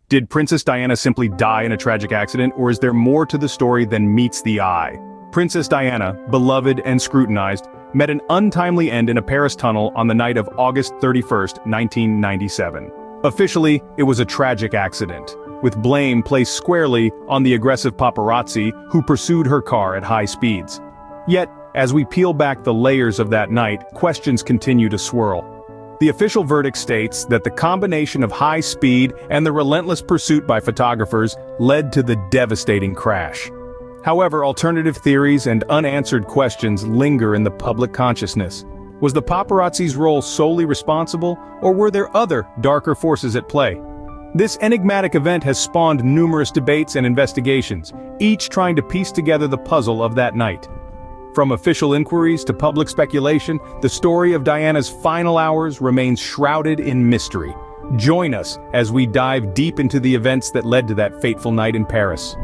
Did Princess Diana simply die in a tragic accident, or is there more to the story than meets the eye? Princess Diana, beloved and scrutinized, met an untimely end in a Paris tunnel on the night of August 31, 1997. Officially, it was a tragic accident, with blame placed squarely on the aggressive paparazzi who pursued her car at high speeds. Yet, as we peel back the layers of that night, questions continue to swirl. The official verdict states that the combination of high speed and the relentless pursuit by photographers led to the devastating crash. However, alternative theories and unanswered questions linger in the public consciousness. Was the paparazzi's role solely responsible, or were there other, darker forces at play? This enigmatic event has spawned numerous debates and investigations, each trying to piece together the puzzle of that night. From official inquiries to public speculation, the story of Diana's final hours remains shrouded in mystery. Join us as we dive deep into the events that led to that fateful night in Paris.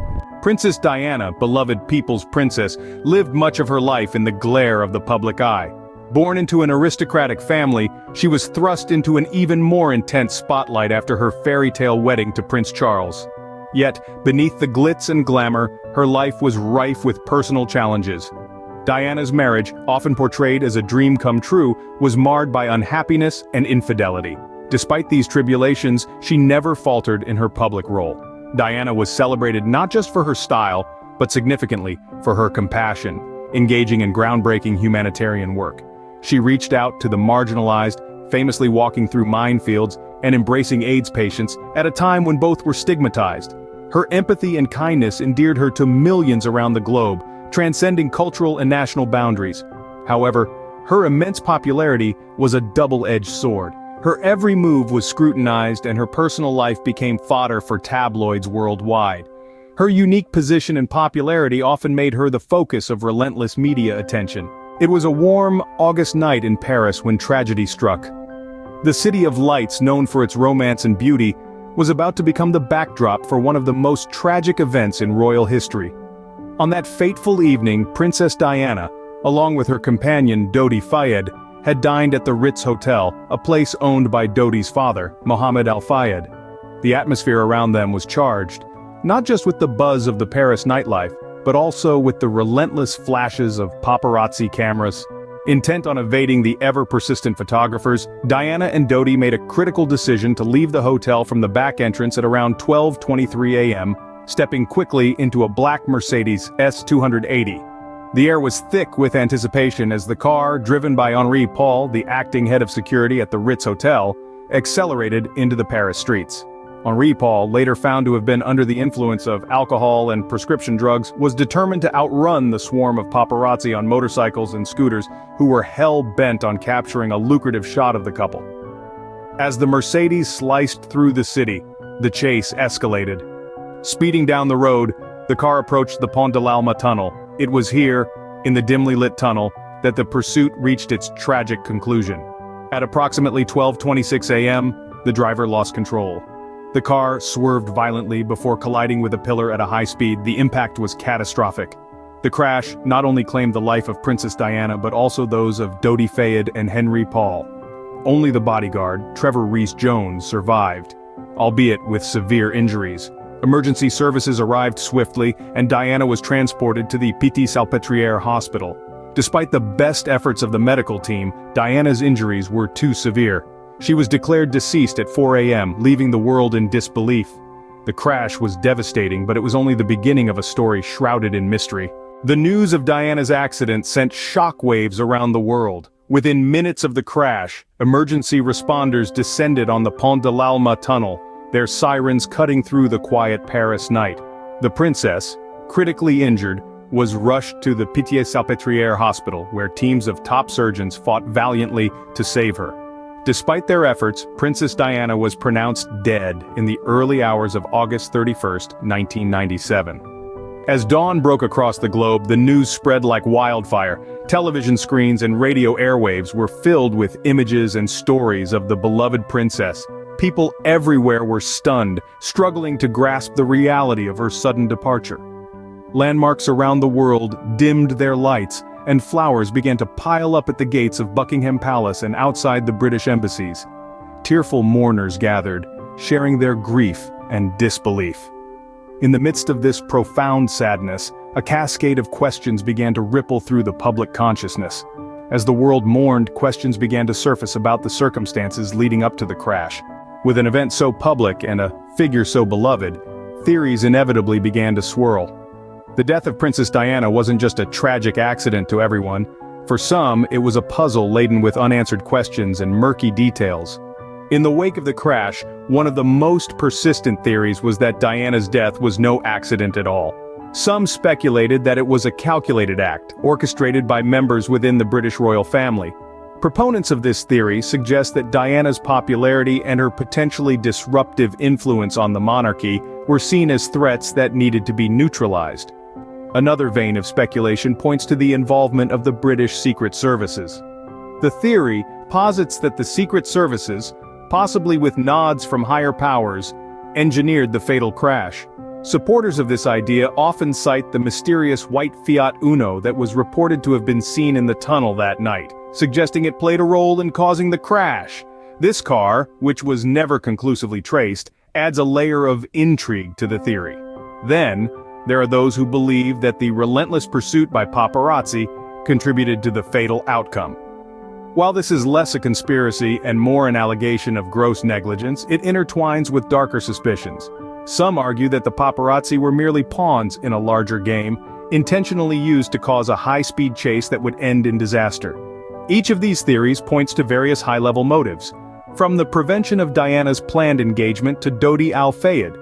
Princess Diana, beloved people's princess, lived much of her life in the glare of the public eye. Born into an aristocratic family, she was thrust into an even more intense spotlight after her fairy tale wedding to Prince Charles. Yet, beneath the glitz and glamour, her life was rife with personal challenges. Diana's marriage, often portrayed as a dream come true, was marred by unhappiness and infidelity. Despite these tribulations, she never faltered in her public role. Diana was celebrated not just for her style, but significantly for her compassion, engaging in groundbreaking humanitarian work. She reached out to the marginalized, famously walking through minefields and embracing AIDS patients at a time when both were stigmatized. Her empathy and kindness endeared her to millions around the globe, transcending cultural and national boundaries. However, her immense popularity was a double-edged sword. Her every move was scrutinized, and her personal life became fodder for tabloids worldwide. Her unique position and popularity often made her the focus of relentless media attention. It was a warm, August night in Paris when tragedy struck. The City of Lights, known for its romance and beauty, was about to become the backdrop for one of the most tragic events in royal history. On that fateful evening, Princess Diana, along with her companion Dodi Fayed, had dined at the Ritz Hotel, a place owned by Dodi's father, Mohammed Al Fayed. The atmosphere around them was charged, not just with the buzz of the Paris nightlife, but also with the relentless flashes of paparazzi cameras. Intent on evading the ever-persistent photographers, Diana and Dodi made a critical decision to leave the hotel from the back entrance at around 12:23 a.m., stepping quickly into a black Mercedes S280. The air was thick with anticipation as the car, driven by Henri Paul, the acting head of security at the Ritz Hotel, accelerated into the Paris streets. Henri Paul, later found to have been under the influence of alcohol and prescription drugs, was determined to outrun the swarm of paparazzi on motorcycles and scooters who were hell-bent on capturing a lucrative shot of the couple. As the Mercedes sliced through the city, the chase escalated. Speeding down the road, the car approached the Pont de l'Alma tunnel. It was here, in the dimly lit tunnel, that the pursuit reached its tragic conclusion. At approximately 12:26 a.m., the driver lost control. The car swerved violently before colliding with a pillar at a high speed. The impact was catastrophic. The crash not only claimed the life of Princess Diana but also those of Dodi Fayed and Henri Paul. Only the bodyguard, Trevor Rees-Jones, survived, albeit with severe injuries. Emergency services arrived swiftly, and Diana was transported to the Pitié-Salpêtrière hospital. Despite the best efforts of the medical team, Diana's injuries were too severe. She was declared deceased at 4 a.m., leaving the world in disbelief. The crash was devastating, but it was only the beginning of a story shrouded in mystery. The news of Diana's accident sent shockwaves around the world. Within minutes of the crash, emergency responders descended on the Pont de l'Alma tunnel, their sirens cutting through the quiet Paris night. The princess, critically injured, was rushed to the Pitié-Salpêtrière hospital, where teams of top surgeons fought valiantly to save her. Despite their efforts, Princess Diana was pronounced dead in the early hours of August 31, 1997. As dawn broke across the globe, the news spread like wildfire. Television screens and radio airwaves were filled with images and stories of the beloved princess. People everywhere were stunned, struggling to grasp the reality of her sudden departure. Landmarks around the world dimmed their lights, and flowers began to pile up at the gates of Buckingham Palace and outside the British embassies. Tearful mourners gathered, sharing their grief and disbelief. In the midst of this profound sadness, a cascade of questions began to ripple through the public consciousness. As the world mourned, questions began to surface about the circumstances leading up to the crash. With an event so public and a figure so beloved, theories inevitably began to swirl. The death of Princess Diana wasn't just a tragic accident to everyone. For some, it was a puzzle laden with unanswered questions and murky details. In the wake of the crash, one of the most persistent theories was that Diana's death was no accident at all. Some speculated that it was a calculated act, orchestrated by members within the British royal family. Proponents of this theory suggest that Diana's popularity and her potentially disruptive influence on the monarchy were seen as threats that needed to be neutralized. Another vein of speculation points to the involvement of the British Secret Services. The theory posits that the Secret Services, possibly with nods from higher powers, engineered the fatal crash. Supporters of this idea often cite the mysterious white Fiat Uno that was reported to have been seen in the tunnel that night, suggesting it played a role in causing the crash. This car, which was never conclusively traced, adds a layer of intrigue to the theory. Then, there are those who believe that the relentless pursuit by paparazzi contributed to the fatal outcome. While this is less a conspiracy and more an allegation of gross negligence, it intertwines with darker suspicions. Some argue that the paparazzi were merely pawns in a larger game, intentionally used to cause a high-speed chase that would end in disaster. Each of these theories points to various high-level motives, from the prevention of Diana's planned engagement to Dodi al-Fayed,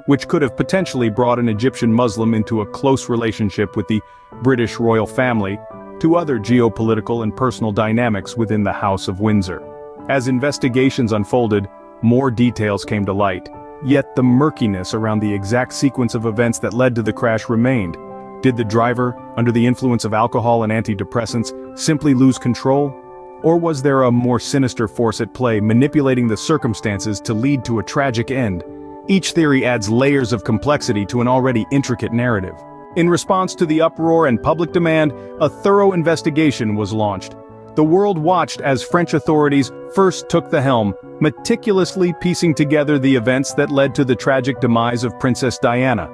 which could have potentially brought an Egyptian Muslim into a close relationship with the British royal family, to other geopolitical and personal dynamics within the House of Windsor. As investigations unfolded, more details came to light, yet the murkiness around the exact sequence of events that led to the crash remained. Did the driver, under the influence of alcohol and antidepressants, simply lose control? Or was there a more sinister force at play manipulating the circumstances to lead to a tragic end? Each theory adds layers of complexity to an already intricate narrative. In response to the uproar and public demand, a thorough investigation was launched. The world watched as French authorities first took the helm, meticulously piecing together the events that led to the tragic demise of Princess Diana.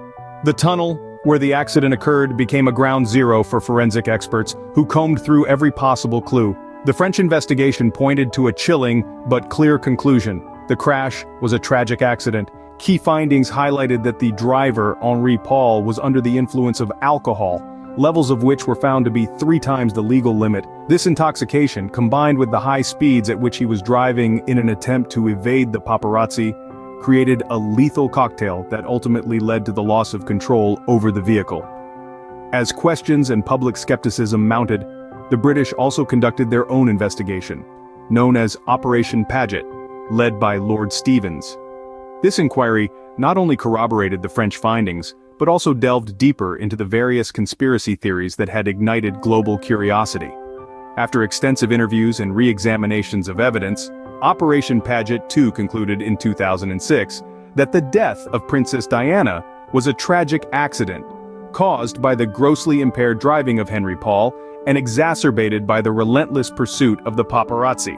The tunnel, where the accident occurred, became a ground zero for forensic experts who combed through every possible clue. The French investigation pointed to a chilling but clear conclusion. The crash was a tragic accident. Key findings highlighted that the driver, Henri Paul, was under the influence of alcohol, levels of which were found to be 3 times the legal limit. This intoxication, combined with the high speeds at which he was driving in an attempt to evade the paparazzi, created a lethal cocktail that ultimately led to the loss of control over the vehicle. As questions and public skepticism mounted, the British also conducted their own investigation, known as Operation Paget, led by Lord Stevens. This inquiry not only corroborated the French findings, but also delved deeper into the various conspiracy theories that had ignited global curiosity. After extensive interviews and re-examinations of evidence, Operation Paget II concluded in 2006 that the death of Princess Diana was a tragic accident, caused by the grossly impaired driving of Henri Paul and exacerbated by the relentless pursuit of the paparazzi.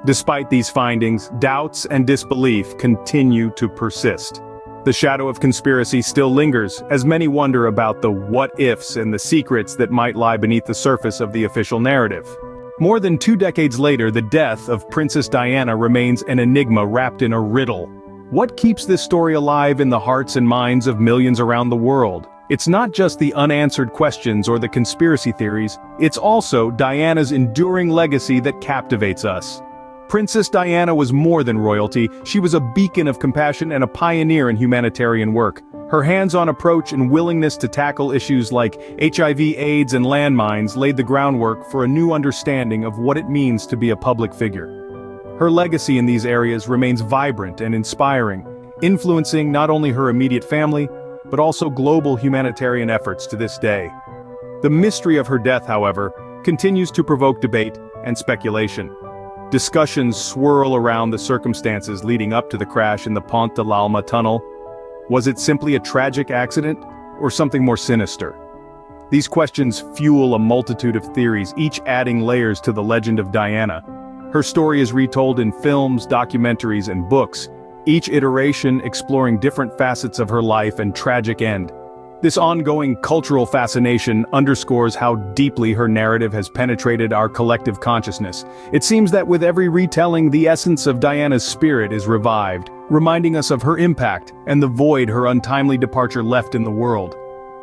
Despite these findings, doubts and disbelief continue to persist. The shadow of conspiracy still lingers, as many wonder about the what-ifs and the secrets that might lie beneath the surface of the official narrative. More than 2 decades later, the death of Princess Diana remains an enigma wrapped in a riddle. What keeps this story alive in the hearts and minds of millions around the world? It's not just the unanswered questions or the conspiracy theories, it's also Diana's enduring legacy that captivates us. Princess Diana was more than royalty, she was a beacon of compassion and a pioneer in humanitarian work. Her hands-on approach and willingness to tackle issues like HIV, AIDS, and landmines laid the groundwork for a new understanding of what it means to be a public figure. Her legacy in these areas remains vibrant and inspiring, influencing not only her immediate family, but also global humanitarian efforts to this day. The mystery of her death, however, continues to provoke debate and speculation. Discussions swirl around the circumstances leading up to the crash in the Pont de l'Alma tunnel. Was it simply a tragic accident, or something more sinister? These questions fuel a multitude of theories, each adding layers to the legend of Diana. Her story is retold in films, documentaries, and books, each iteration exploring different facets of her life and tragic end. This ongoing cultural fascination underscores how deeply her narrative has penetrated our collective consciousness. It seems that with every retelling, the essence of Diana's spirit is revived, reminding us of her impact and the void her untimely departure left in the world.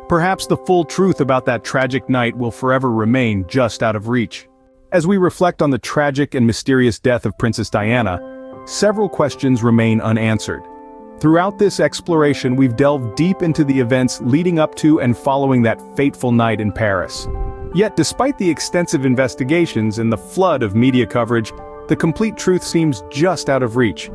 Perhaps the full truth about that tragic night will forever remain just out of reach. As we reflect on the tragic and mysterious death of Princess Diana, several questions remain unanswered. Throughout this exploration, we've delved deep into the events leading up to and following that fateful night in Paris. Yet despite the extensive investigations and the flood of media coverage, the complete truth seems just out of reach.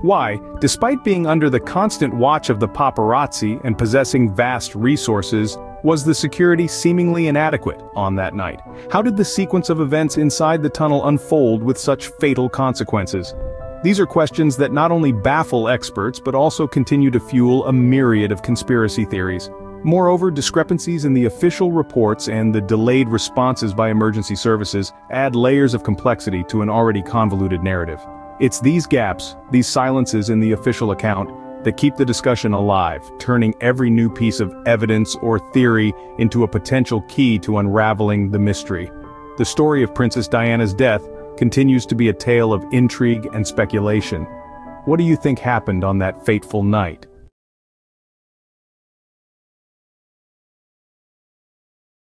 Why, despite being under the constant watch of the paparazzi and possessing vast resources, was the security seemingly inadequate on that night? How did the sequence of events inside the tunnel unfold with such fatal consequences? These are questions that not only baffle experts but also continue to fuel a myriad of conspiracy theories. Moreover, discrepancies in the official reports and the delayed responses by emergency services add layers of complexity to an already convoluted narrative. It's these gaps, these silences in the official account, that keep the discussion alive, turning every new piece of evidence or theory into a potential key to unraveling the mystery. The story of Princess Diana's death continues to be a tale of intrigue and speculation. What do you think happened on that fateful night?